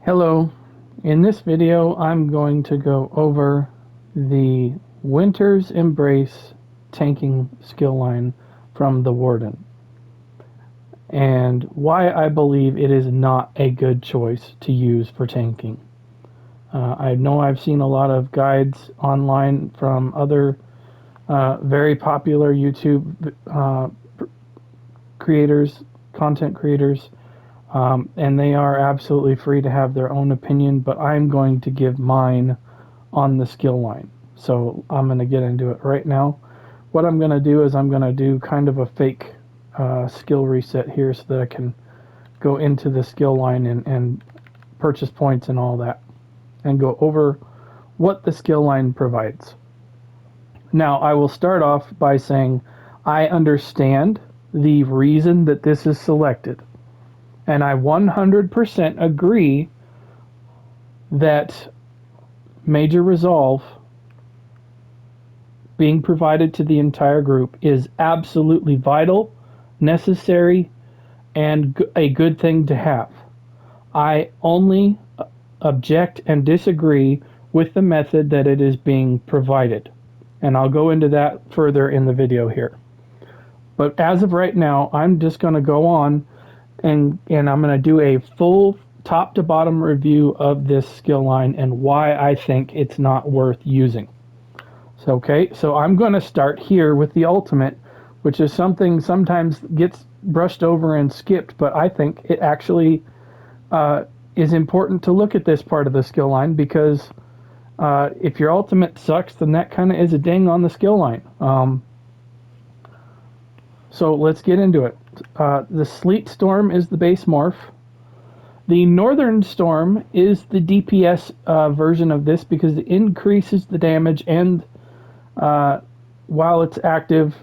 Hello, in this video I'm going to go over the Winter's Embrace tanking skill line from the Warden and why I believe it is not a good choice to use for tanking. I know I've seen a lot of guides online from other very popular YouTube content creators, and they are absolutely free to have their own opinion, but I'm going to give mine on the skill line. So I'm going to get into it right now. What I'm going to do is I'm going to do kind of a fake skill reset here so that I can go into the skill line and purchase points and all that, and go over what the skill line provides. Now, I will start off by saying I understand the reason that this is selected, and I 100% agree that Major Resolve being provided to the entire group is absolutely vital, necessary, and a good thing to have. I only object and disagree with the method that it is being provided, and I'll go into that further in the video here. But as of right now, I'm just going to go on and I'm going to do a full top to bottom review of this skill line and why I think it's not worth using. So I'm going to start here with the ultimate, which is something sometimes gets brushed over and skipped, but I think it actually is important to look at this part of the skill line, because if your ultimate sucks, then that kind of is a ding on the skill line. So let's get into it. The Sleet Storm is the base morph. The Northern Storm is the DPS version of this because it increases the damage, and while it's active,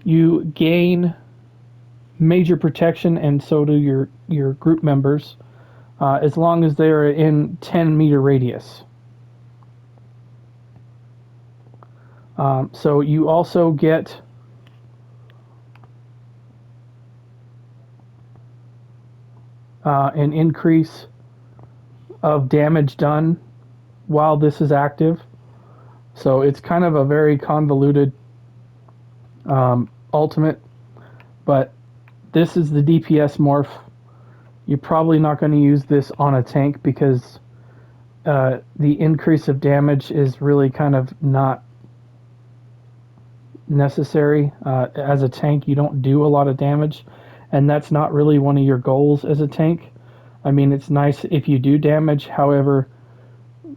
you gain major protection, and so do your group members, as long as they're in 10-meter radius. So you also get an increase of damage done while this is active. So it's kind of a very convoluted ultimate, but this is the DPS morph. You're probably not going to use this on a tank because the increase of damage is really kind of not necessary. As a tank, you don't do a lot of damage, and that's not really one of your goals as a tank. I mean, it's nice if you do damage, however,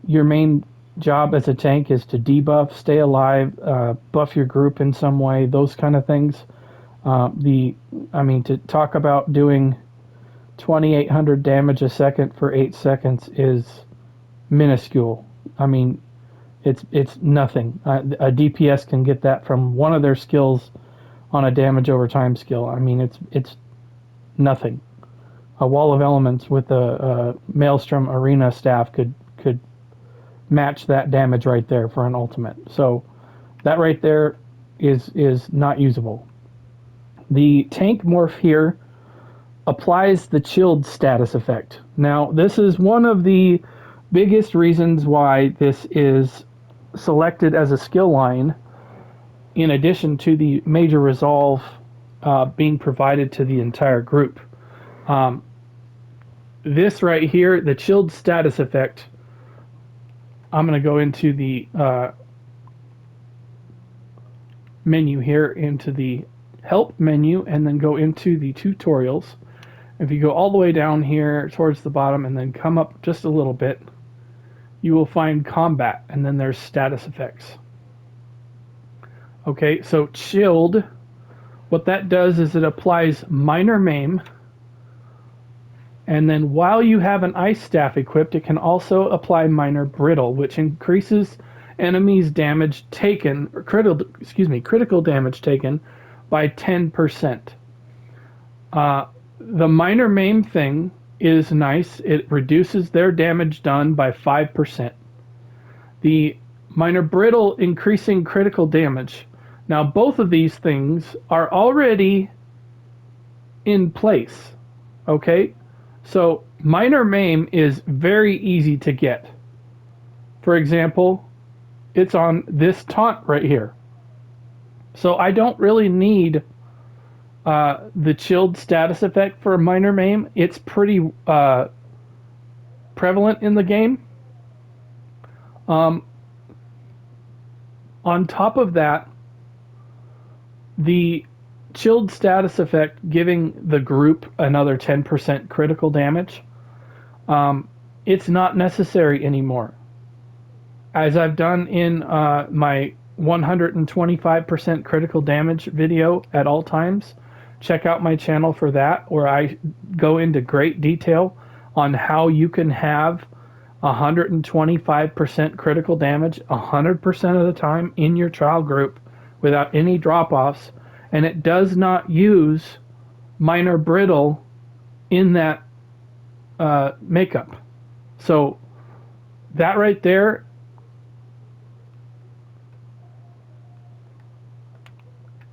your main job as a tank is to debuff, stay alive, buff your group in some way, those kind of things. To talk about doing 2,800 damage a second for 8 seconds is minuscule. I mean, it's nothing. A DPS can get that from one of their skills on a damage over time skill. I mean, it's nothing. A Wall of Elements with a Maelstrom Arena staff could match that damage right there for an ultimate. So that right there is not usable. The tank morph here applies the chilled status effect. Now, this is one of the biggest reasons why this is selected as a skill line, in addition to the Major Resolve being provided to the entire group. This right here, the chilled status effect, I'm going to go into the menu here, into the help menu, and then go into the tutorials. If you go all the way down here towards the bottom and then come up just a little bit, you will find combat, and then there's status effects. Okay, so chilled, what that does is it applies minor maim, and then while you have an ice staff equipped, it can also apply minor brittle, which increases enemies' damage taken, or critical damage taken by 10%. The minor maim thing is nice. It reduces their damage done by 5%. The minor brittle increasing critical damage. Now, both of these things are already in place. Okay? So Minor Maim is very easy to get. For example, it's on this taunt right here. So I don't really need the chilled status effect for Minor Maim. It's pretty prevalent in the game. Um, on top of that, the chilled status effect giving the group another 10% critical damage, it's not necessary anymore. As I've done in my 125% critical damage video at all times, check out my channel for that, where I go into great detail on how you can have 125% critical damage 100% of the time in your trial group without any drop-offs, and it does not use minor brittle in that makeup. So that right there,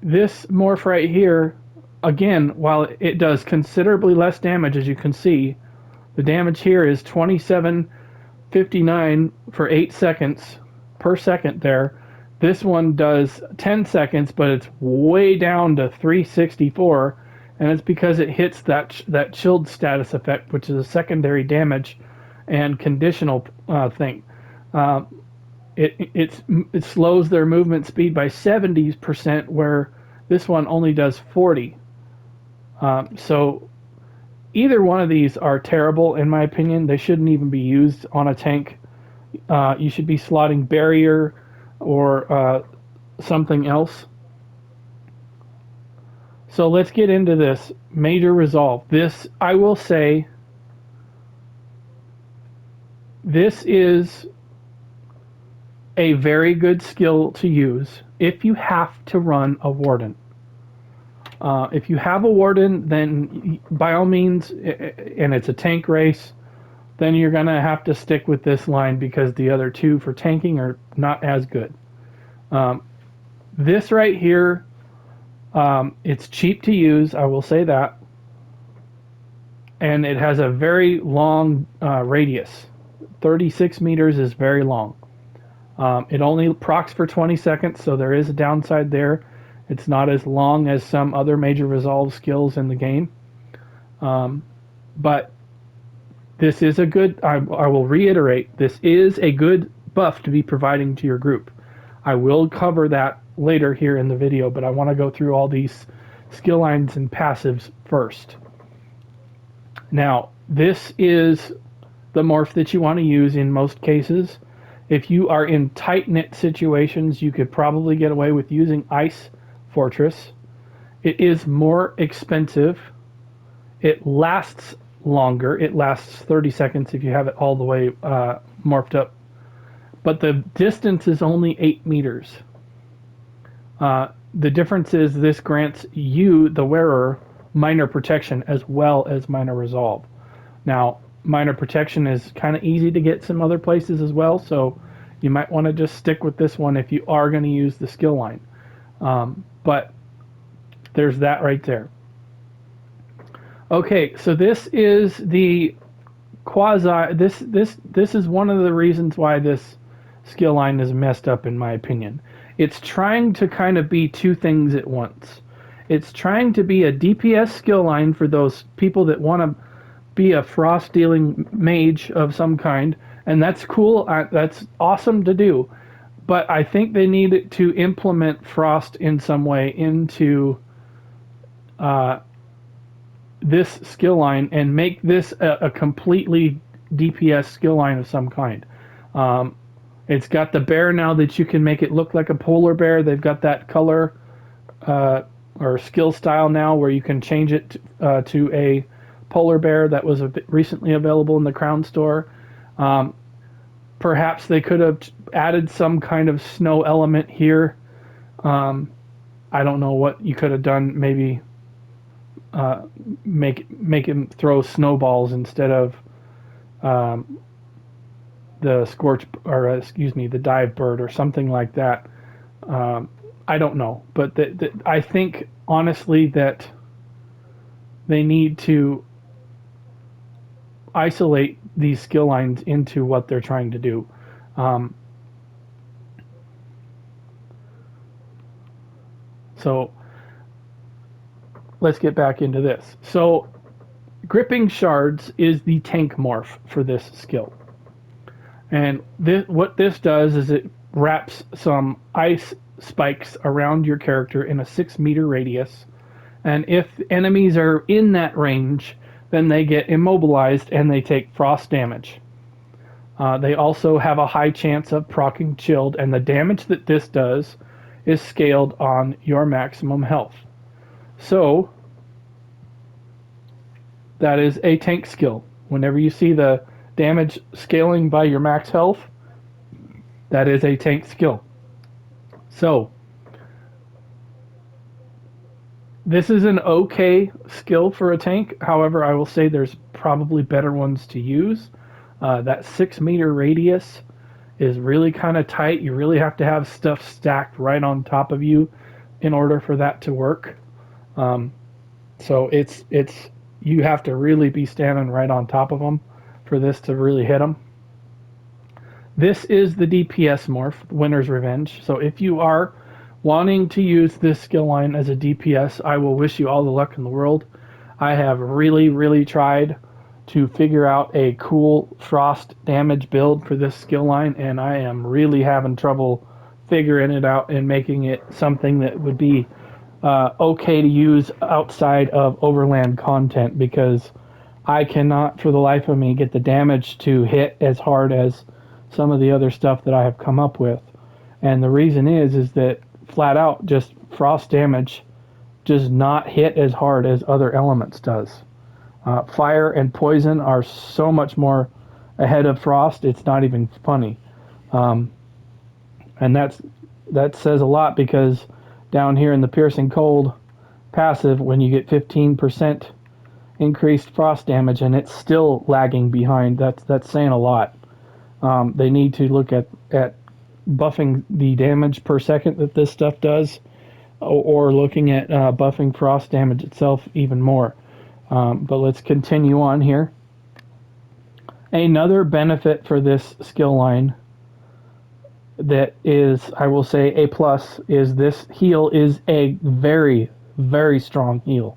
this morph right here, again, while it does considerably less damage, as you can see, the damage here is 2759 for 8 seconds per second there. This one does 10 seconds, but it's way down to 364, and it's because it hits that chilled status effect, which is a secondary damage and conditional thing. It slows their movement speed by 70%, where this one only does 40. So either one of these are terrible, in my opinion. They shouldn't even be used on a tank. You should be slotting barrier or something else. So let's get into this major resolve. This, I will say, this is a very good skill to use if you have to run a Warden. If you have a Warden, then by all means, and it's a tank race, then you're going to have to stick with this line because the other two for tanking are not as good. This right here, it's cheap to use, I will say that. And it has a very long radius. 36 meters is very long. It only procs for 20 seconds, so there is a downside there. It's not as long as some other major resolve skills in the game. But this is a good, I will reiterate, this is a good buff to be providing to your group. I will cover that later here in the video, but I want to go through all these skill lines and passives first. Now, this is the morph that you want to use in most cases. If you are in tight-knit situations, you could probably get away with using Ice Fortress. It is more expensive. It lasts longer. It lasts 30 seconds if you have it all the way morphed up. But the distance is only 8 meters. The difference is this grants you, the wearer, minor protection as well as minor resolve. Now, minor protection is kind of easy to get some other places as well, so you might want to just stick with this one if you are going to use the skill line. But there's that right there. Okay, so this is the quasi. This is one of the reasons why this skill line is messed up, in my opinion. It's trying to kind of be two things at once. It's trying to be a DPS skill line for those people that want to be a frost dealing mage of some kind, and that's cool. That's awesome to do. But I think they need to implement frost in some way into this skill line and make this a completely DPS skill line of some kind. It's got the bear now that you can make it look like a polar bear. They've got that color or skill style now where you can change it to a polar bear that was recently available in the Crown Store. Perhaps they could have added some kind of snow element here. I don't know what you could have done. Maybe make him throw snowballs instead of the scorch, or excuse me, the dive bird or something like that. I don't know, but I think honestly that they need to isolate these skill lines into what they're trying to do. So let's get back into this. So gripping shards is the tank morph for this skill. And what this does is it wraps some ice spikes around your character in a 6-meter radius. And if enemies are in that range, then they get immobilized and they take frost damage. They also have a high chance of proccing chilled, and the damage that this does is scaled on your maximum health. So, that is a tank skill. Whenever you see the damage scaling by your max health, that is a tank skill. So, this is an okay skill for a tank. However, I will say there's probably better ones to use. That 6-meter radius is really kind of tight. You really have to have stuff stacked right on top of you in order for that to work. So it's you have to really be standing right on top of them for this to really hit them. This is the DPS morph, Winter's Revenge. So if you are wanting to use this skill line as a DPS, I will wish you all the luck in the world. I have really tried to figure out a cool frost damage build for this skill line, and I am really having trouble figuring it out and making it something that would be okay to use outside of overland content, because I cannot for the life of me get the damage to hit as hard as some of the other stuff that I have come up with. And the reason is that flat out just frost damage does not hit as hard as other elements does. Fire and poison are so much more ahead of frost, it's not even funny. And that says a lot, because down here in the piercing cold passive, when you get 15% increased frost damage and it's still lagging behind, that's saying a lot. They need to look at buffing the damage per second that this stuff does, or looking at buffing frost damage itself even more. But let's continue on here. Another benefit for this skill line that is, I will say, a plus, is this heal is a very strong heal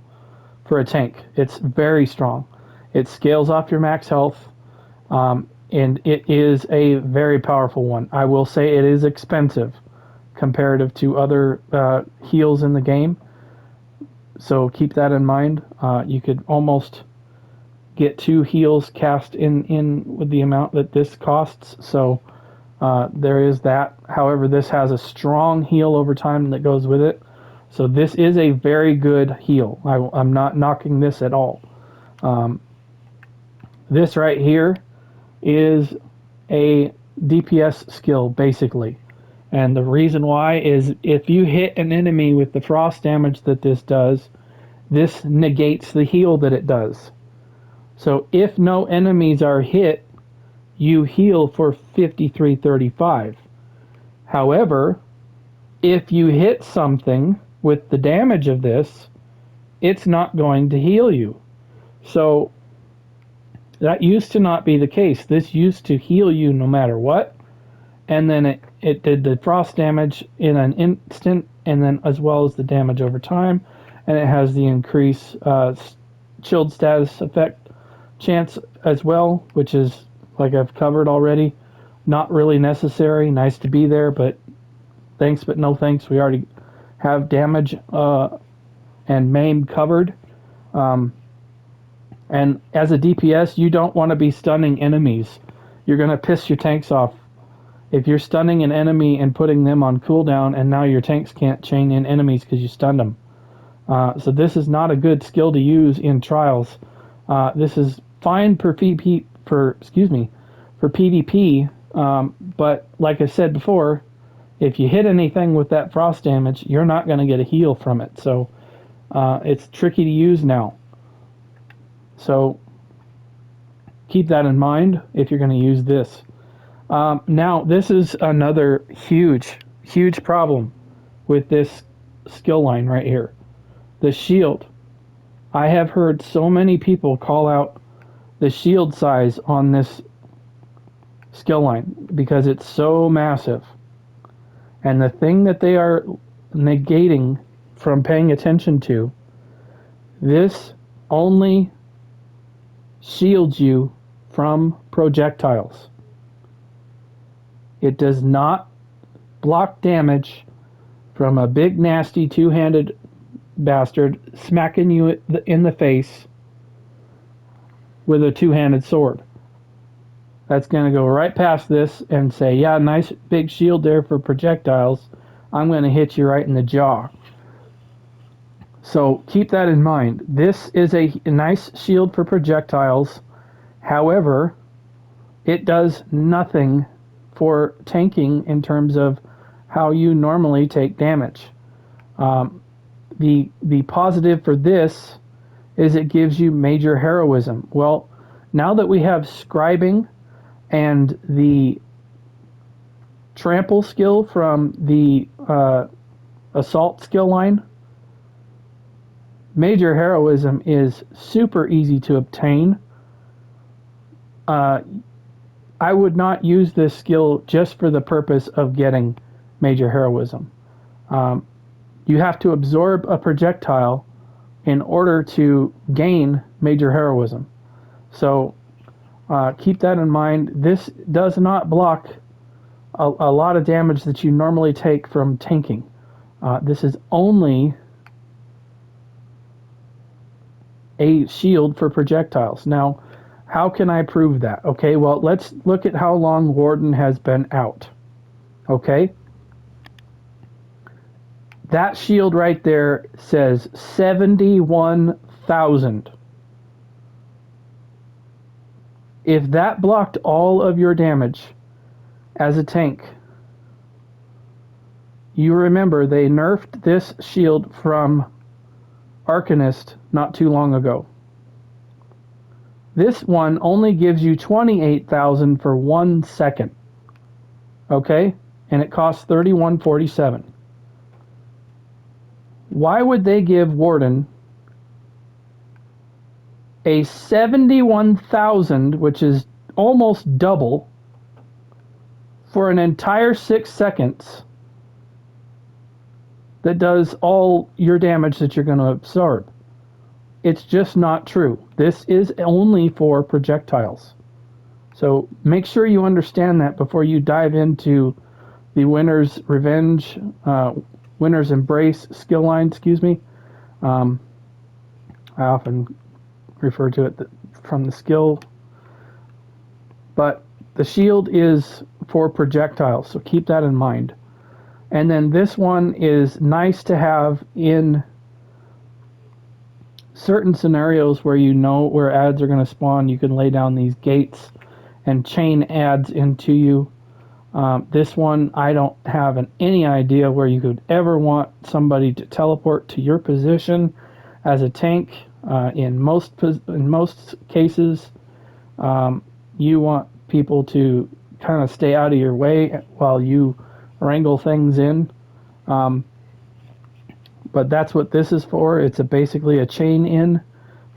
for a tank. It's very strong. It scales off your max health, and it is a very powerful one. I will say it is expensive comparative to other heals in the game, so keep that in mind. You could almost get 2 heals cast in with the amount that this costs, so there is that. However, this has a strong heal over time that goes with it, so this is a very good heal. I'm not knocking this at all. This right here is a DPS skill, basically. And the reason why is, if you hit an enemy with the frost damage that this does, this negates the heal that it does. So if no enemies are hit, you heal for 5335. However, if you hit something with the damage of this, it's not going to heal you. So that used to not be the case. This used to heal you no matter what, and then it did the frost damage in an instant, and then as well as the damage over time, and it has the increased chilled status effect chance as well, which is, like I've covered already, not really necessary. Nice to be there, but thanks but no thanks. We already have damage and Maim covered. And as a DPS, you don't want to be stunning enemies. You're going to piss your tanks off. If you're stunning an enemy and putting them on cooldown, and now your tanks can't chain in enemies because you stunned them. So this is not a good skill to use in trials. This is fine for PvP, but like I said before, if you hit anything with that frost damage, you're not going to get a heal from it. So it's tricky to use now. So keep that in mind if you're going to use this. Now, this is another huge problem with this skill line right here. The shield. I have heard so many people call out the shield size on this skill line because it's so massive. And the thing that they are negating from paying attention to, this only shields you from projectiles. It does not block damage from a big nasty two-handed bastard smacking you in the face with a two-handed sword. That's going to go right past this and say, yeah, nice big shield there for projectiles. I'm going to hit you right in the jaw. So keep that in mind. This is a nice shield for projectiles. However, it does nothing for tanking in terms of how you normally take damage. The positive for this is it gives you major heroism. Well, now that we have scribing and the trample skill from the assault skill line, major heroism is super easy to obtain. I would not use this skill just for the purpose of getting major heroism. You have to absorb a projectile in order to gain major heroism. So keep that in mind. This does not block a lot of damage that you normally take from tanking. This is only a shield for projectiles. Now, how can I prove that? Okay, well, let's look at how long Warden has been out. Okay? That shield right there says 71,000. If that blocked all of your damage as a tank, you remember they nerfed this shield from Arcanist not too long ago. This one only gives you 28,000 for 1 second. Okay? And it costs 31.47. Why would they give Warden a 71,000, which is almost double, for an entire 6 seconds that does all your damage that you're going to absorb? It's just not true. This is only for projectiles. So make sure you understand that before you dive into the Winner's Revenge, Winner's Embrace skill line, excuse me. I often refer to it from the skill. But the shield is for projectiles, so keep that in mind. And then this one is nice to have in certain scenarios where you know where ads are going to spawn. You can lay down these gates and chain ads into you. This one, I don't have any idea where you could ever want somebody to teleport to your position as a tank. In most cases, you want people to kind of stay out of your way while you wrangle things in. But that's what this is for. It's basically a chain in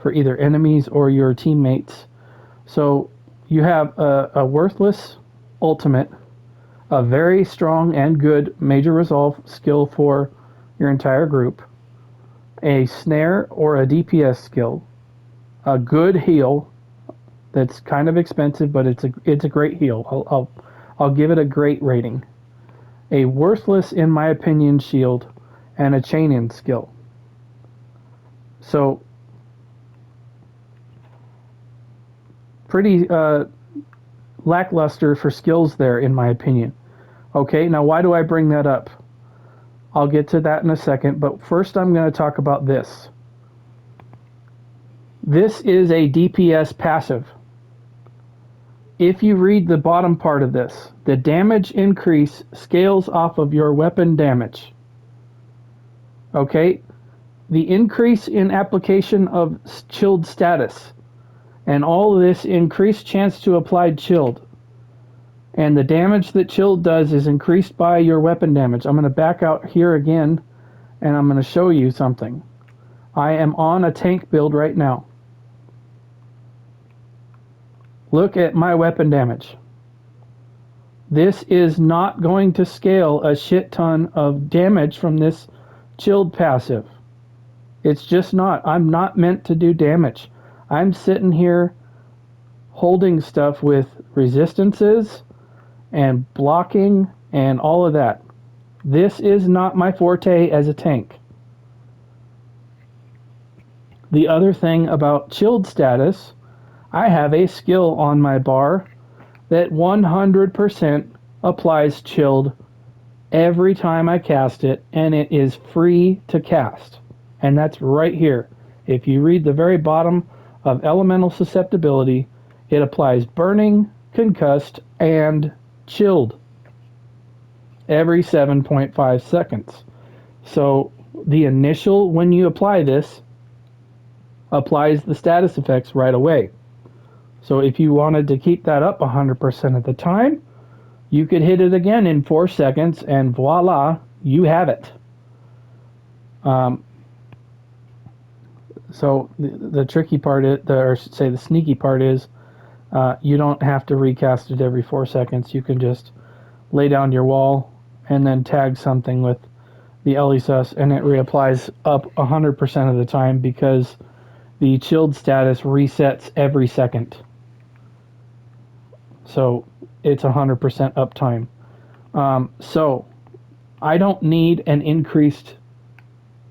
for either enemies or your teammates. So you have a worthless ultimate, a very strong and good major resolve skill for your entire group, a snare or a DPS skill, a good heal that's kind of expensive, but it's a great heal. I'll give it a great rating. A worthless, in my opinion, shield, and a chain-in skill. So, pretty lackluster for skills there, in my opinion. Okay, now why do I bring that up? I'll get to that in a second, but first I'm going to talk about this. This is a DPS passive. If you read the bottom part of this, the damage increase scales off of your weapon damage. Okay, the increase in application of chilled status and all of this increased chance to apply chilled. And the damage that chilled does is increased by your weapon damage. I'm going to back out here again and I'm going to show you something. I am on a tank build right now. Look at my weapon damage. This is not going to scale a shit ton of damage from this chilled passive. It's just not. I'm not meant to do damage. I'm sitting here holding stuff with resistances and blocking and all of that. This is not my forte as a tank. The other thing about chilled status, I have a skill on my bar that 100% applies chilled every time I cast it, and it is free to cast. And that's right here. If you read the very bottom of elemental susceptibility, it applies burning, concussed, and chilled every 7.5 seconds. So the initial, when you apply this, applies the status effects right away. So if you wanted to keep that up 100% of the time, you could hit it again in 4 seconds, and voila, you have it. So the tricky part is, or I should say the sneaky part is, you don't have to recast it every 4 seconds. You can just lay down your wall and then tag something with the Elisus, and it reapplies up 100% of the time because the chilled status resets every second. So it's 100% uptime. So I don't need an increased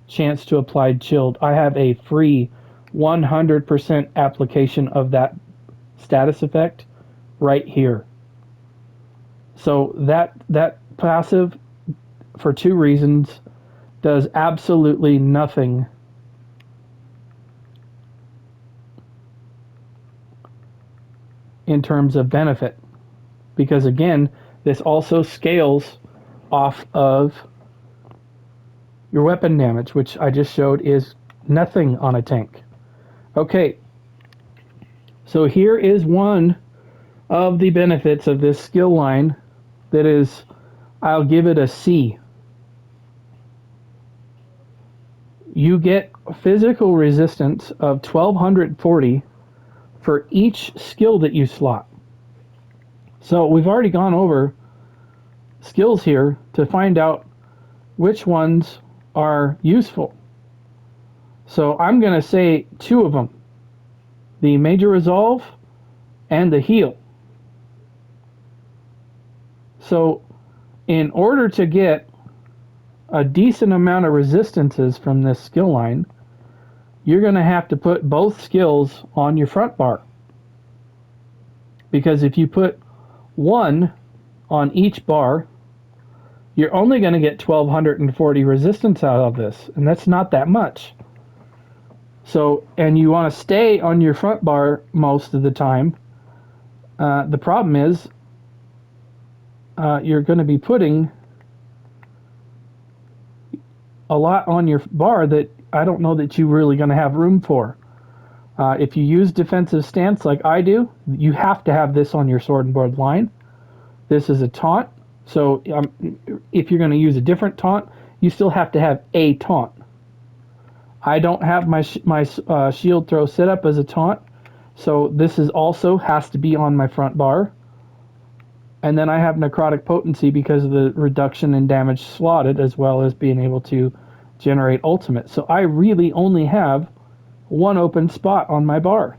chance to apply chilled. I have a free 100% application of that status effect right here. So that passive, for 2 reasons, does absolutely nothing in terms of benefit, because again, this also scales off of your weapon damage, which I just showed is nothing on a tank. Okay, so here is one of the benefits of this skill line that is, I'll give it a C. You get physical resistance of 1240 for each skill that you slot. So we've already gone over skills here to find out which ones are useful. So I'm going to say 2 of them, the Major Resolve and the Heal. So in order to get a decent amount of resistances from this skill line, you're going to have to put both skills on your front bar. Because if you put one on each bar, you're only going to get 1240 resistance out of this, and that's not that much. So, and you want to stay on your front bar most of the time. The problem is you're going to be putting a lot on your bar that I don't know that you're really going to have room for. If you use defensive stance like I do, you have to have this on your sword and board line. This is a taunt, so if you're going to use a different taunt, you still have to have a taunt. I don't have my shield throw set up as a taunt, so this is also has to be on my front bar. And then I have necrotic potency because of the reduction in damage slotted, as well as being able to generate ultimate. So I really only have one open spot on my bar.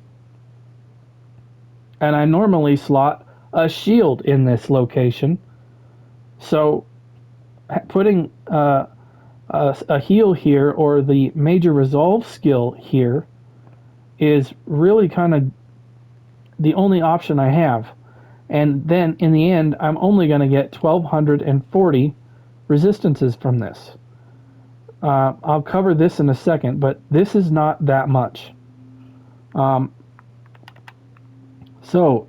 And I normally slot a shield in this location. So putting a heal here, or the Major Resolve skill here, is really kind of the only option I have. And then in the end, I'm only going to get 1240 resistances from this. I'll cover this in a second, but this is not that much. So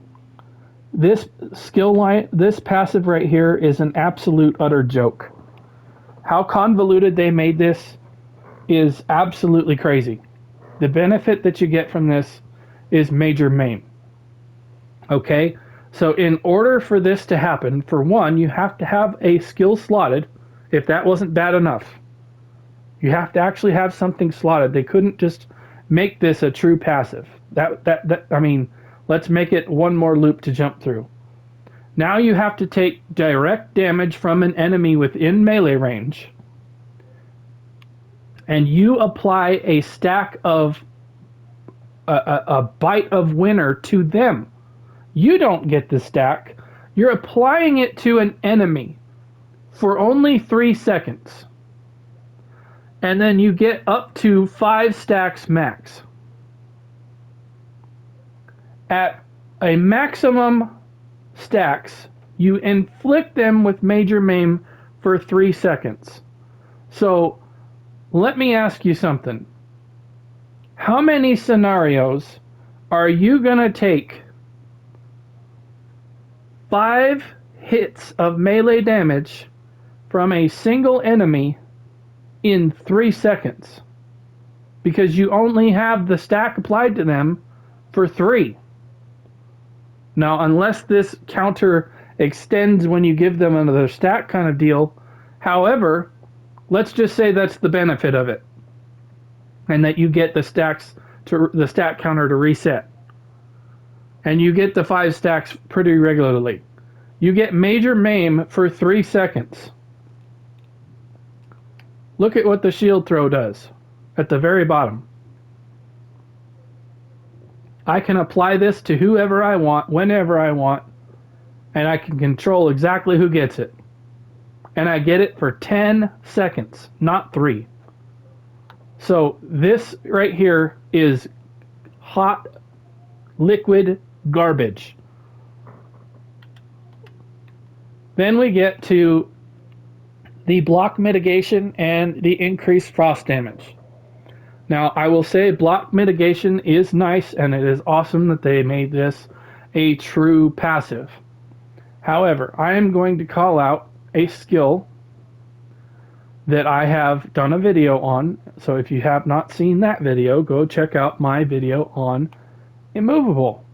this skill line, this passive right here, is an absolute utter joke. How convoluted they made this is absolutely crazy. The benefit that you get from this is major Maim. Okay, so in order for this to happen, for one, you have to have a skill slotted. If that wasn't bad enough, you have to actually have something slotted. They couldn't just make this a true passive. I mean, Let's make it one more loop to jump through. Now you have to take direct damage from an enemy within melee range, and you apply a stack of a bite of winter to them. You don't get the stack. You're applying it to an enemy for only 3 seconds. And then you get up to 5 stacks max. At a maximum stacks, you inflict them with Major Maim for 3 seconds. So, let me ask you something. How many scenarios are you going to take 5 hits of melee damage from a single enemy in 3 seconds? Because you only have the stack applied to them for 3. Now, unless this counter extends when you give them another stack kind of deal, however, let's just say that's the benefit of it, and that you get the stack counter to reset, and you get the 5 stacks pretty regularly. You get Major Maim for 3 seconds. Look at what the shield throw does at the very bottom. I can apply this to whoever I want, whenever I want, and I can control exactly who gets it. And I get it for 10 seconds, not 3. So this right here is hot, liquid garbage. Then we get to the block mitigation and the increased frost damage. Now, I will say block mitigation is nice, and it is awesome that they made this a true passive. However, I am going to call out a skill that I have done a video on. So if you have not seen that video, go check out my video on Immovable.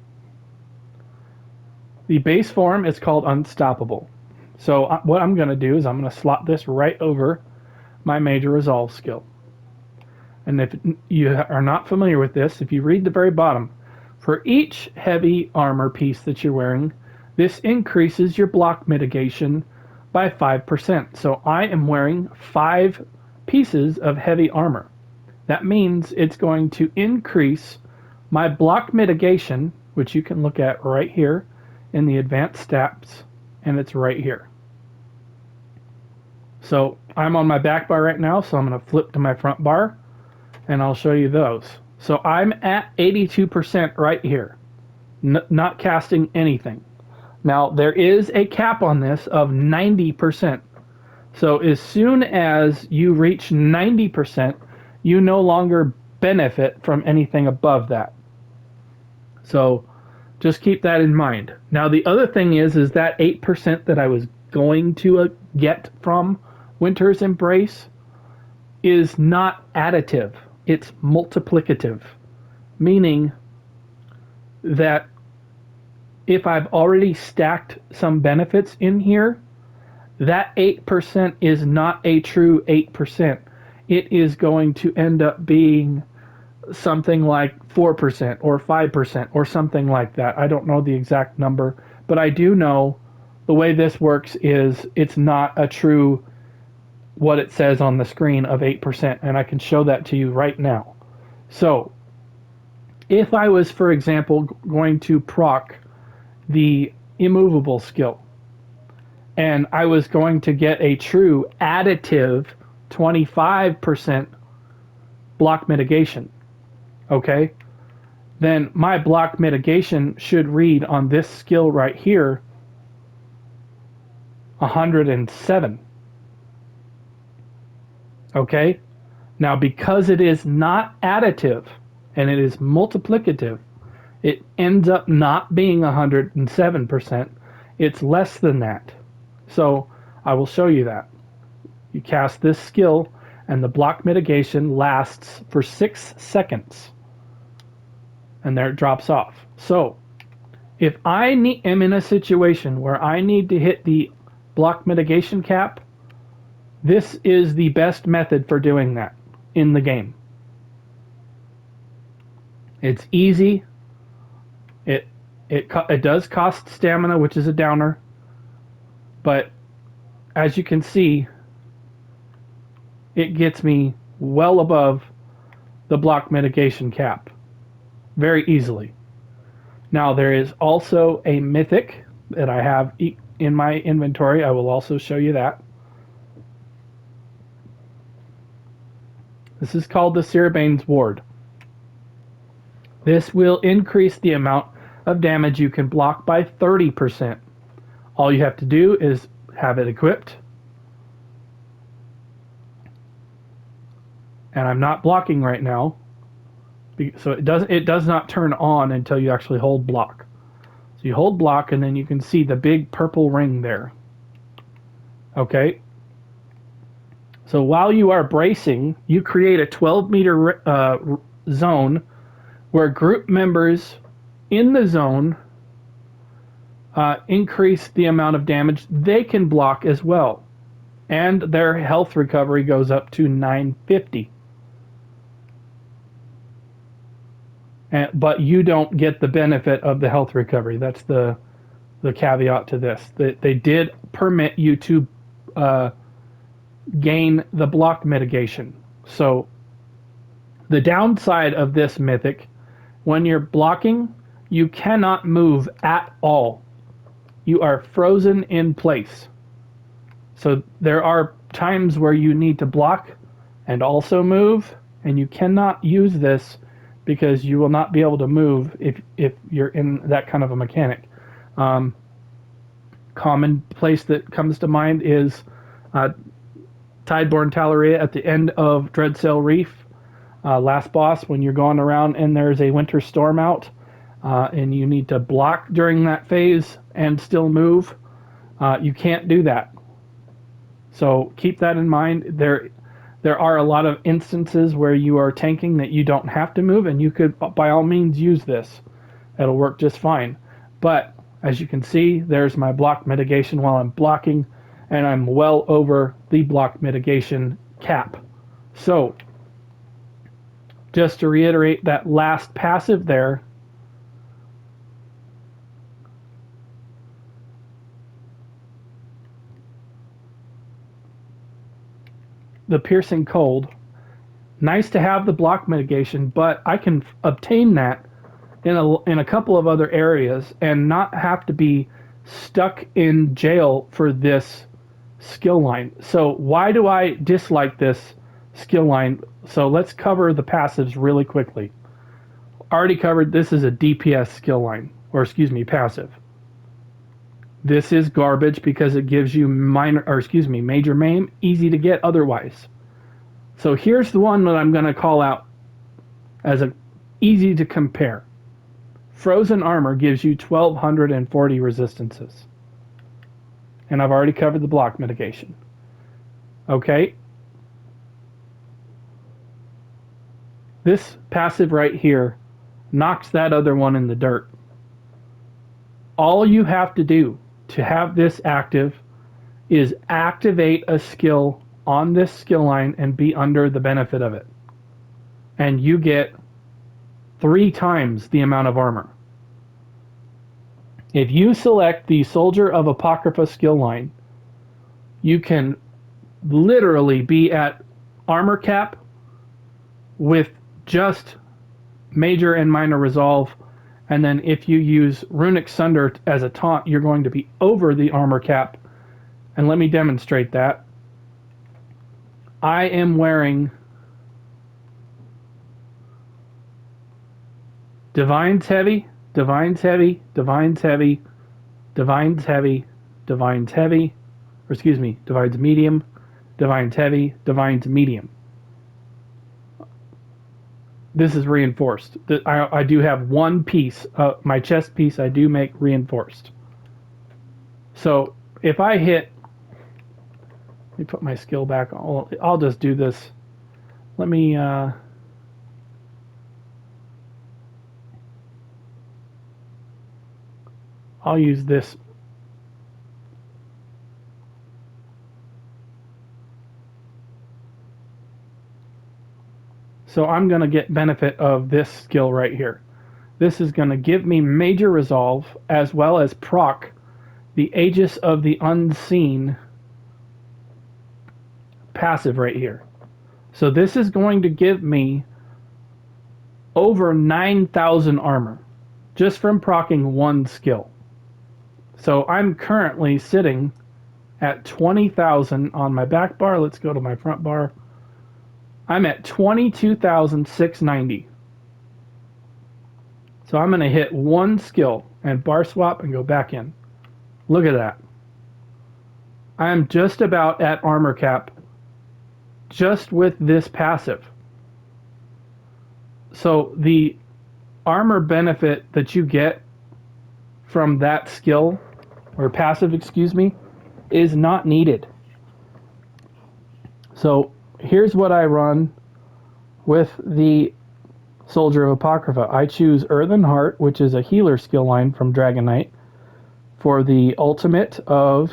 The base form is called Unstoppable. So what I'm going to do is I'm going to slot this right over my Major Resolve skill. And if you are not familiar with this, if you read the very bottom, for each heavy armor piece that you're wearing, this increases your block mitigation by 5%. So I am wearing 5 pieces of heavy armor. That means it's going to increase my block mitigation, which you can look at right here in the advanced stats, and it's right here. So I'm on my back bar right now, so I'm going to flip to my front bar, and I'll show you those. So I'm at 82% right here, not casting anything. Now, there is a cap on this of 90%. So as soon as you reach 90%, you no longer benefit from anything above that. So just keep that in mind. Now, the other thing is that 8% that I was going to get from Winter's Embrace is not additive. It's multiplicative, meaning that if I've already stacked some benefits in here, that 8% is not a true 8%. It is going to end up being something like 4% or 5% or something like that. I don't know the exact number, but I do know the way this works is it's not a true what it says on the screen of 8%, and I can show that to you right now. So if I was, for example, going to proc the Immovable skill, and I was going to get a true additive 25% block mitigation, okay, then my block mitigation should read on this skill right here 107. Okay, now because it is not additive and it is multiplicative, it ends up not being 107%. It's less than that. So I will show you that. You cast this skill and the block mitigation lasts for 6 seconds. And there it drops off. So if I am in a situation where I need to hit the block mitigation cap, this is the best method for doing that in the game. It's easy. It does cost stamina, which is a downer, but as you can see, it gets me well above the block mitigation cap very easily. Now there is also a mythic that I have in my inventory. I will also show you that. This is called the Sirabane's Ward. This will increase the amount of damage you can block by 30%. All you have to do is have it equipped. And I'm not blocking right now, so it does not turn on until you actually hold block. So you hold block, and then you can see the big purple ring there. Okay. So while you are bracing, you create a 12-meter zone where group members in the zone increase the amount of damage they can block as well, and their health recovery goes up to 950. But you don't get the benefit of the health recovery. That's the caveat to this. They did permit you to gain the block mitigation. So the downside of this mythic, when you're blocking, you cannot move at all. You are frozen in place. So there are times where you need to block and also move, and you cannot use this because you will not be able to move if you're in that kind of a mechanic. Common place that comes to mind is Tideborn Talaria at the end of Dreadsail Reef. Last boss, when you're going around and there's a winter storm out, and you need to block during that phase and still move, you can't do that. So keep that in mind. There are a lot of instances where you are tanking that you don't have to move, and you could by all means use this. It'll work just fine. But as you can see, there's my block mitigation while I'm blocking, and I'm well over the block mitigation cap. So just to reiterate that last passive there, the piercing cold, nice to have the block mitigation, but I can obtain that in a couple of other areas and not have to be stuck in jail for this skill line. So why do I dislike this skill line? So let's cover the passives really quickly. Already covered, this is a DPS skill line, or excuse me, passive. This is garbage because it gives you major Maim, easy to get otherwise. So here's the one that I'm going to call out as easy to compare. Frozen Armor gives you 1240 resistances. And I've already covered the block mitigation. Okay. This passive right here knocks that other one in the dirt. All you have to do to have this active is activate a skill on this skill line and be under the benefit of it. And you get 3 times the amount of armor. If you select the Soldier of Apocrypha skill line, you can literally be at armor cap with just major and minor resolve, and then if you use Runic Sunder as a taunt, you're going to be over the armor cap. And let me demonstrate that. I am wearing Divine's Heavy, Divine's Heavy, Divine's Heavy, Divine's Heavy, Divine's Heavy, or excuse me, Divine's Medium, Divine's Heavy, Divine's Medium. This is reinforced. I do have one piece, my chest piece I do make reinforced. So if I hit, let me put my skill back on. I'll just do this. Let me, I'll use this. So I'm going to get benefit of this skill right here. This is going to give me major resolve as well as proc the Aegis of the Unseen passive right here. So this is going to give me over 9,000 armor just from proccing one skill. So I'm currently sitting at 20,000 on my back bar. Let's go to my front bar. I'm at 22,690. So I'm going to hit one skill and bar swap and go back in. Look at that. I'm just about at armor cap just with this passive. So the armor benefit that you get from that skill, or passive, excuse me, is not needed. So here's what I run with the Soldier of Apocrypha. I choose Earthen Heart, which is a healer skill line from Dragon Knight, for the ultimate of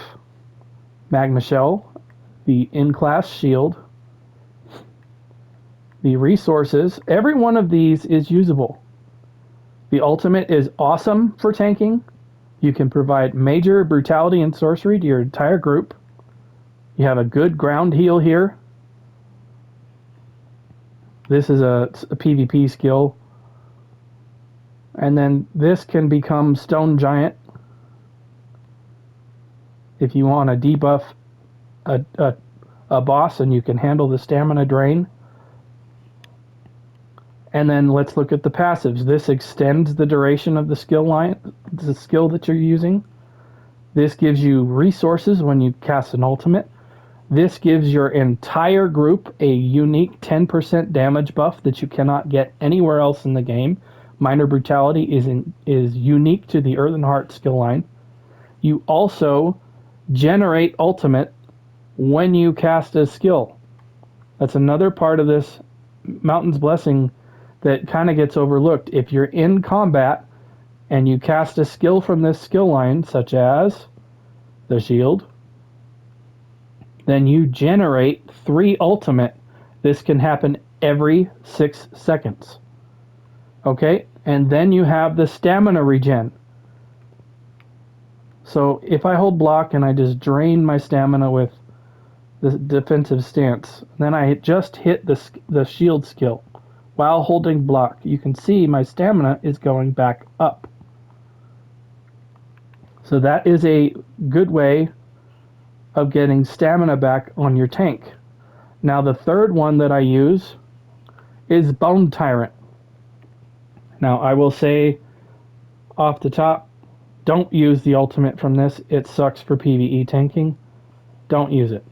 Magma Shell, the in-class shield, the resources. Every one of these is usable. The ultimate is awesome for tanking. You can provide major brutality and sorcery to your entire group. You have a good ground heal here. This is a PvP skill. And then this can become Stone Giant if you want to debuff a boss and you can handle the stamina drain. And then let's look at the passives. This extends the duration of the skill line, the skill that you're using. This gives you resources when you cast an ultimate. This gives your entire group a unique 10% damage buff that you cannot get anywhere else in the game. Minor Brutality is unique to the Earthen Heart skill line. You also generate ultimate when you cast a skill. That's another part of this Mountain's Blessing that kind of gets overlooked. If you're in combat and you cast a skill from this skill line, such as the shield, then you generate 3 ultimate. This can happen every 6 seconds. Okay, and then you have the stamina regen. So if I hold block and I just drain my stamina with the defensive stance, then I just hit the shield skill while holding block. You can see my stamina is going back up. So that is a good way of getting stamina back on your tank. Now the third one that I use is Bone Tyrant. Now I will say off the top, don't use the ultimate from this. It sucks for PvE tanking. Don't use it.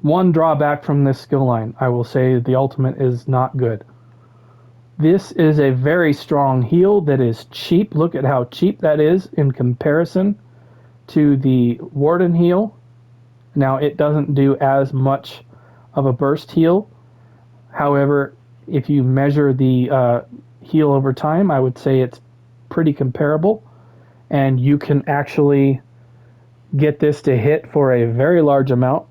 One drawback from this skill line, I will say the ultimate is not good. This is a very strong heal that is cheap. Look at how cheap that is in comparison to the Warden heal. Now it doesn't do as much of a burst heal. However, if you measure the heal over time, I would say it's pretty comparable. And you can actually get this to hit for a very large amount.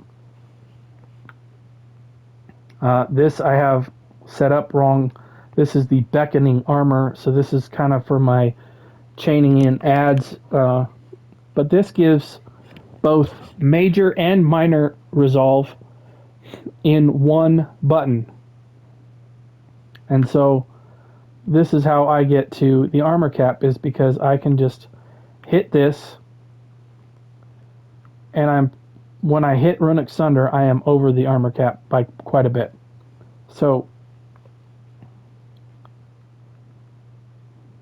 This I have set up wrong. This is the beckoning armor, so this is kind of for my chaining in adds. But this gives both major and minor resolve in one button. And so this is how I get to the armor cap, is because I can just hit this, and when I hit Runic Sunder, I am over the armor cap by quite a bit. So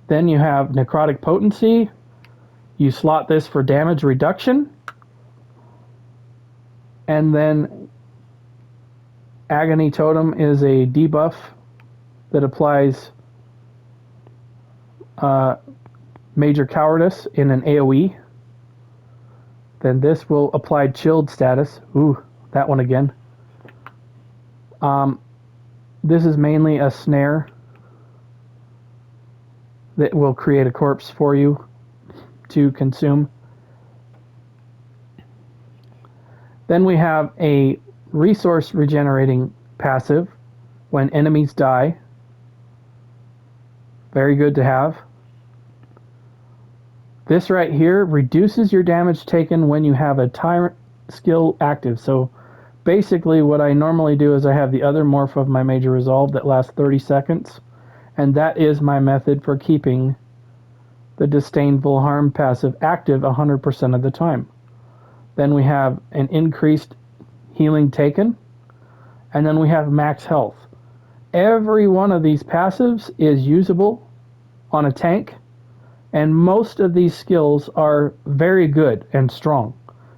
then you have Necrotic Potency. You slot this for damage reduction. And then Agony Totem is a debuff that applies Major Cowardice in an AoE. Then this will apply Chilled Status. Ooh, that one again. This is mainly a snare that will create a corpse for you to consume. Then we have a resource regenerating passive when enemies die. Very good to have. This right here reduces your damage taken when you have a Tyrant skill active. So basically what I normally do is I have the other morph of my Major Resolve that lasts 30 seconds. And that is my method for keeping the Disdainful Harm passive active 100% of the time. Then we have an increased healing taken. And then we have max health. Every one of these passives is usable on a tank. And most of these skills are very good and strong.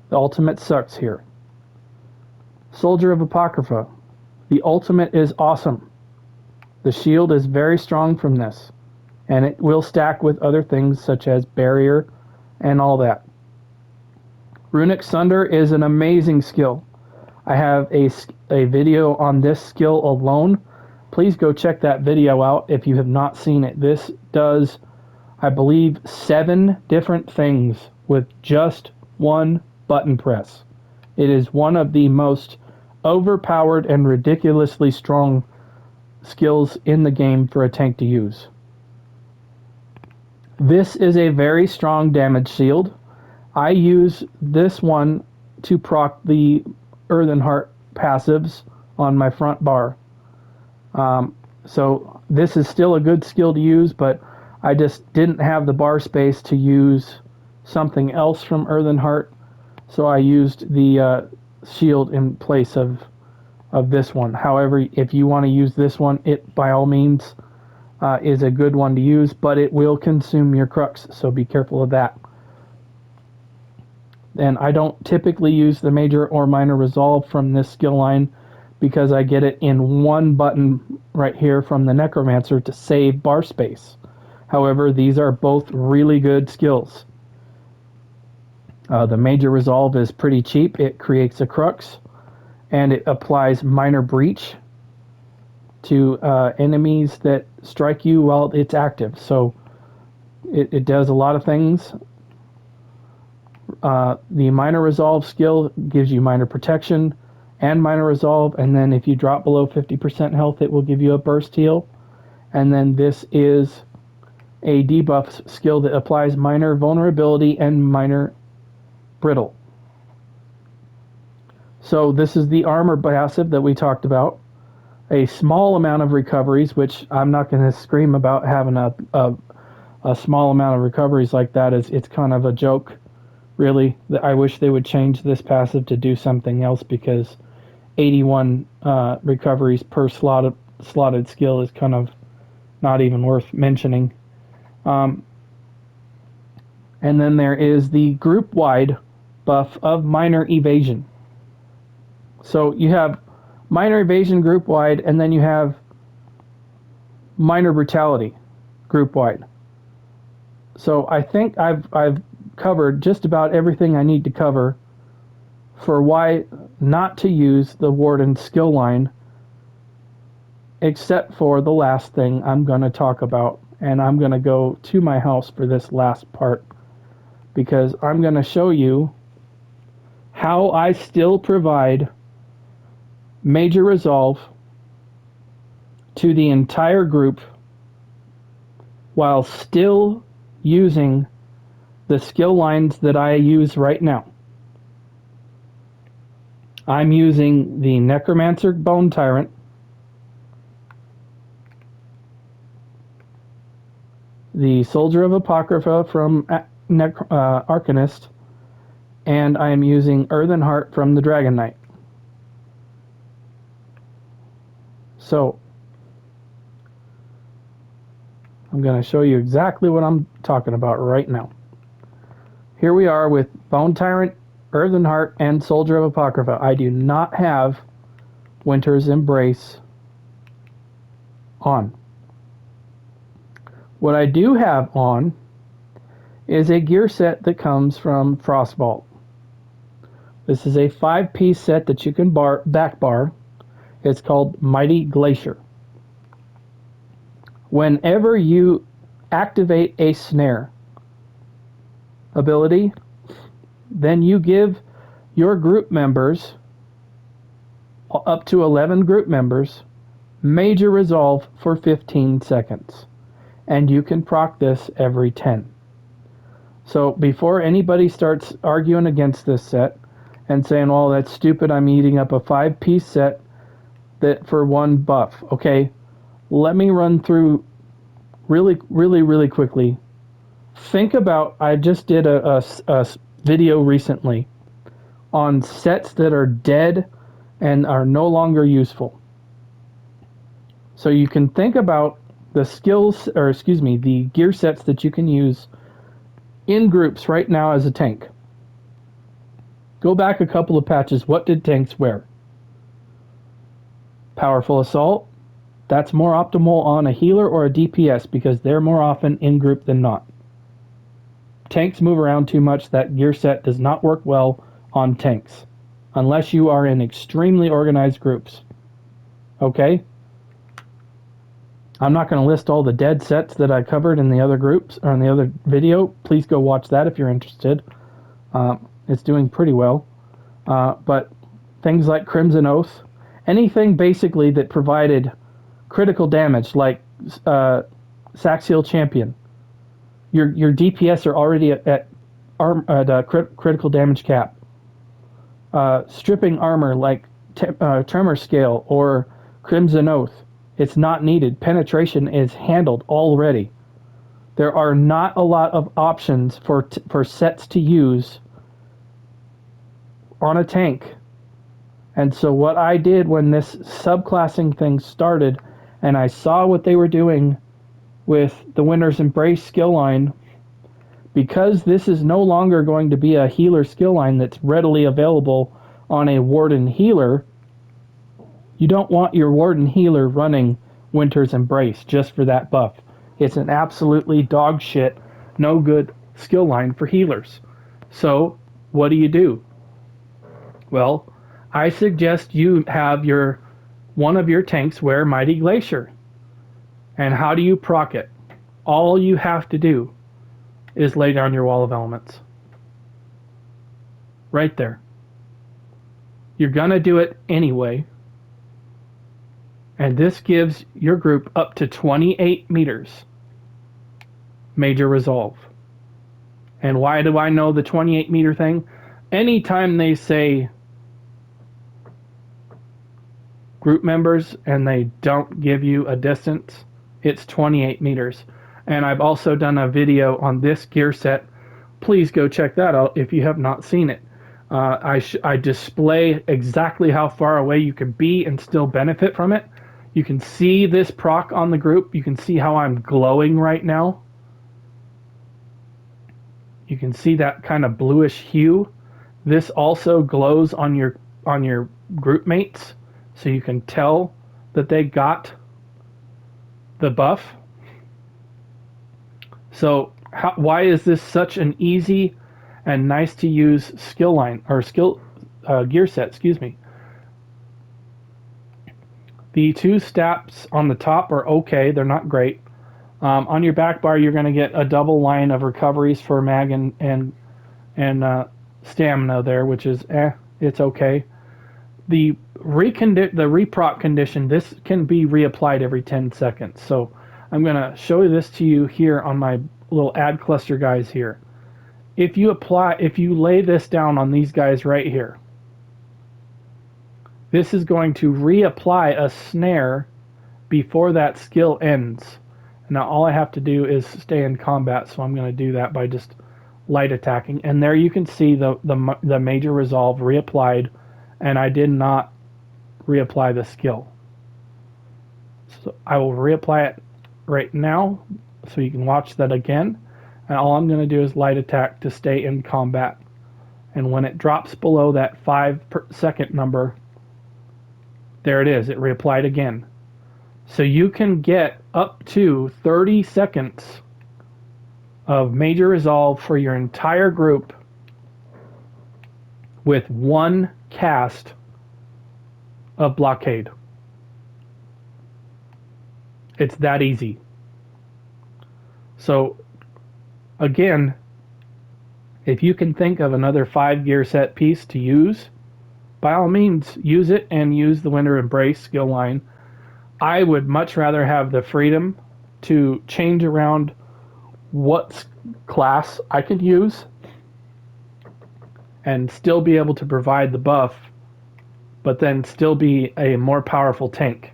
The ultimate sucks here. Soldier of Apocrypha. The ultimate is awesome. The shield is very strong from this. And it will stack with other things such as barrier and all that. Runic Sunder is an amazing skill. I have a video on this skill alone. Please go check that video out if you have not seen it. This does, I believe, 7 different things with just one button press. It is one of the most overpowered and ridiculously strong skills in the game for a tank to use. This is a very strong damage shield. I use this one to proc the Earthen Heart passives on my front bar. So this is still a good skill to use, but I just didn't have the bar space to use something else from Earthen Heart, so I used the shield in place of this one. However, if you want to use this one, it by all means is a good one to use, but it will consume your crux, so be careful of that. And I don't typically use the Major or Minor Resolve from this skill line because I get it in one button right here from the Necromancer to save bar space. However, these are both really good skills. The Major Resolve is pretty cheap. It creates a crux, and it applies Minor Breach to enemies that strike you while it's active. So it does a lot of things. The Minor Resolve skill gives you Minor Protection and Minor Resolve, and then if you drop below 50% health, it will give you a Burst Heal. And then this is a debuff skill that applies Minor Vulnerability and Minor Brittle. So this is the armor passive that we talked about. A small amount of recoveries, which I'm not going to scream about having a small amount of recoveries like that. It's kind of a joke, really. I wish they would change this passive to do something else, because 81 recoveries per slotted skill is kind of not even worth mentioning. And then there is the group-wide buff of Minor Evasion. So you have Minor Evasion group-wide, and then you have Minor Brutality group-wide. So I think I've covered just about everything I need to cover for why not to use the Warden skill line, except for the last thing I'm going to talk about. And I'm going to go to my house for this last part, because I'm going to show you how I still provide Major Resolve to the entire group while still using the skill lines that I use right now. I'm using the Necromancer Bone Tyrant, the Soldier of Apocrypha from Arcanist, and I am using Earthen Heart from the Dragon Knight. So I'm going to show you exactly what I'm talking about right now. Here we are with Bone Tyrant, Earthen Heart, and Soldier of Apocrypha. I do not have Winter's Embrace on. What I do have on is a gear set that comes from Frostvault. This is a 5-piece set that you can back bar. It's called Mighty Glacier. Whenever you activate a snare ability, then you give your group members, up to 11 group members, Major Resolve for 15 seconds. and you can proc this every 10. So before anybody starts arguing against this set and saying, "Oh, that's stupid, I'm eating up a 5-piece set that for one buff." Okay, let me run through really quickly. Think about, I just did a video recently on sets that are dead and are no longer useful. So you can think about the skills, or excuse me, the gear sets that you can use in groups right now as a tank. Go back a couple of patches. What did tanks wear? Powerful Assault. That's more optimal on a healer or a DPS because they're more often in group than not. Tanks move around too much. That gear set does not work well on tanks unless you are in extremely organized groups. Okay? I'm not going to list all the dead sets that I covered in the other groups or in the other video. Please go watch that if you're interested. It's doing pretty well. But things like Crimson Oath, anything basically that provided critical damage, like Saxial Champion. Your DPS are already at critical damage cap. Stripping armor like Tremor Scale or Crimson Oath, it's not needed. Penetration is handled already. There are not a lot of options for sets to use on a tank. And so what I did when this subclassing thing started, and I saw what they were doing with the Winter's Embrace skill line, because this is no longer going to be a healer skill line that's readily available on a Warden healer, you don't want your Warden healer running Winter's Embrace just for that buff. It's an absolutely dog shit, no good skill line for healers. So what do? Well, I suggest you have one of your tanks wear Mighty Glacier. And how do you proc it? All you have to do is lay down your Wall of Elements. Right there. You're going to do it anyway. And this gives your group up to 28 meters major resolve. And why do I know the 28 meter thing? Anytime they say group members and they don't give you a distance, it's 28 meters. And I've also done a video on this gear set. Please go check that out if you have not seen it. I display exactly how far away you can be and still benefit from it. You can see this proc on the group. You can see how I'm glowing right now. You can see that kind of bluish hue. This also glows on your group mates, so you can tell that they got the buff. So why is this such an easy and nice to use skill line or gear set? Excuse me. The 2 stats on the top are okay. They're not great. On your back bar, you're going to get a double line of recoveries for mag and stamina there, which is it's okay. The reproc condition, this can be reapplied every 10 seconds. So I'm going to show this to you here on my little ad cluster guys here. If you lay this down on these guys right here, this is going to reapply a snare before that skill ends. Now all I have to do is stay in combat, so I'm going to do that by just light attacking. And there you can see the major resolve reapplied, and I did not reapply the skill. So I will reapply it right now so you can watch that again. And all I'm going to do is light attack to stay in combat. And when it drops below that 5-second number, there it is. It reapplied again. So you can get up to 30 seconds of major resolve for your entire group with one cast of blockade. It's that easy. So again, if you can think of another 5 gear set piece to use, by all means use it, and use the Winter Embrace skill line. I would much rather have the freedom to change around what class I could use and still be able to provide the buff, but then still be a more powerful tank.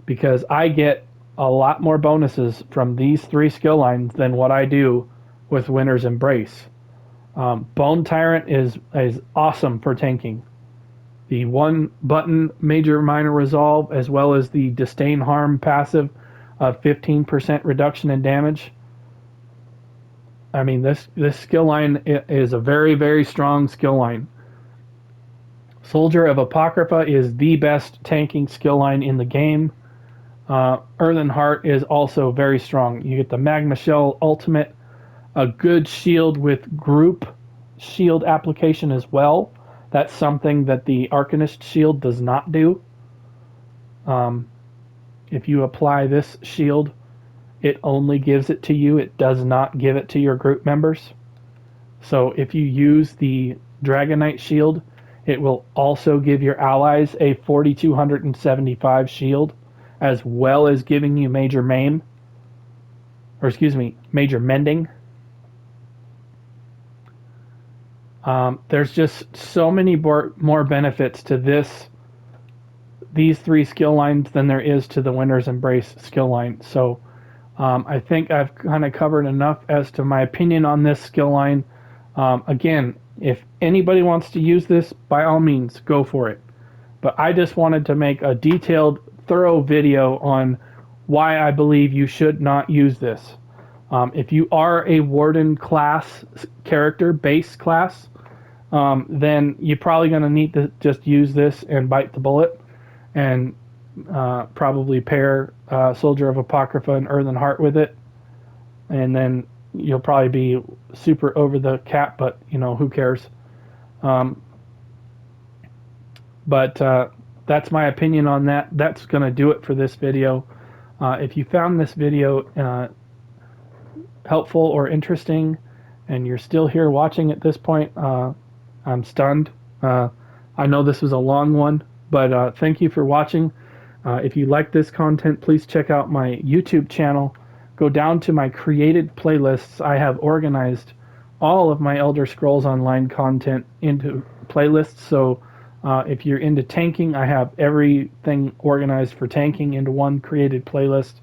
Because I get a lot more bonuses from these 3 skill lines than what I do with Winter's Embrace. Bone Tyrant is awesome for tanking. The 1 button major minor resolve, as well as the disdain harm passive of 15% reduction in damage. I mean, this skill line is a very, very strong skill line. Soldier of Apocrypha is the best tanking skill line in the game. Earthen Heart is also very strong. You get the Magma Shell ultimate, a good shield with group shield application as well. That's something that the Arcanist shield does not do. If you apply this shield, it only gives it to you. It does not give it to your group members. So if you use the Dragonite shield, it will also give your allies a 4275 shield, as well as giving you major maim, or excuse me, major mending. There's just so many more benefits to these 3 skill lines than there is to the Winter's Embrace skill line. So I think I've kind of covered enough as to my opinion on this skill line. Again, if anybody wants to use this, by all means, go for it. But I just wanted to make a detailed, thorough video on why I believe you should not use this. If you are a Warden class character, base class, then you're probably going to need to just use this and bite the bullet, and probably pair Soldier of Apocrypha and Earthen Heart with it, and then you'll probably be super over the cap, but who cares? But that's my opinion on that. That's going to do it for this video. If you found this video helpful or interesting, and you're still here watching at this point, I'm stunned. I know this was a long one, but thank you for watching. If you like this content, please check out my YouTube channel. Go down to my created playlists. I have organized all of my Elder Scrolls Online content into playlists. So if you're into tanking, I have everything organized for tanking into one created playlist,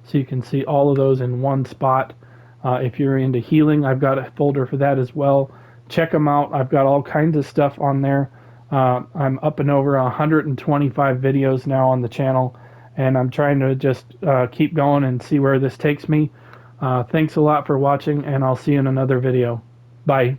so you can see all of those in one spot. If you're into healing, I've got a folder for that as well. Check them out. I've got all kinds of stuff on there. I'm up and over 125 videos now on the channel, and I'm trying to just keep going and see where this takes me. Thanks a lot for watching, and I'll see you in another video. Bye.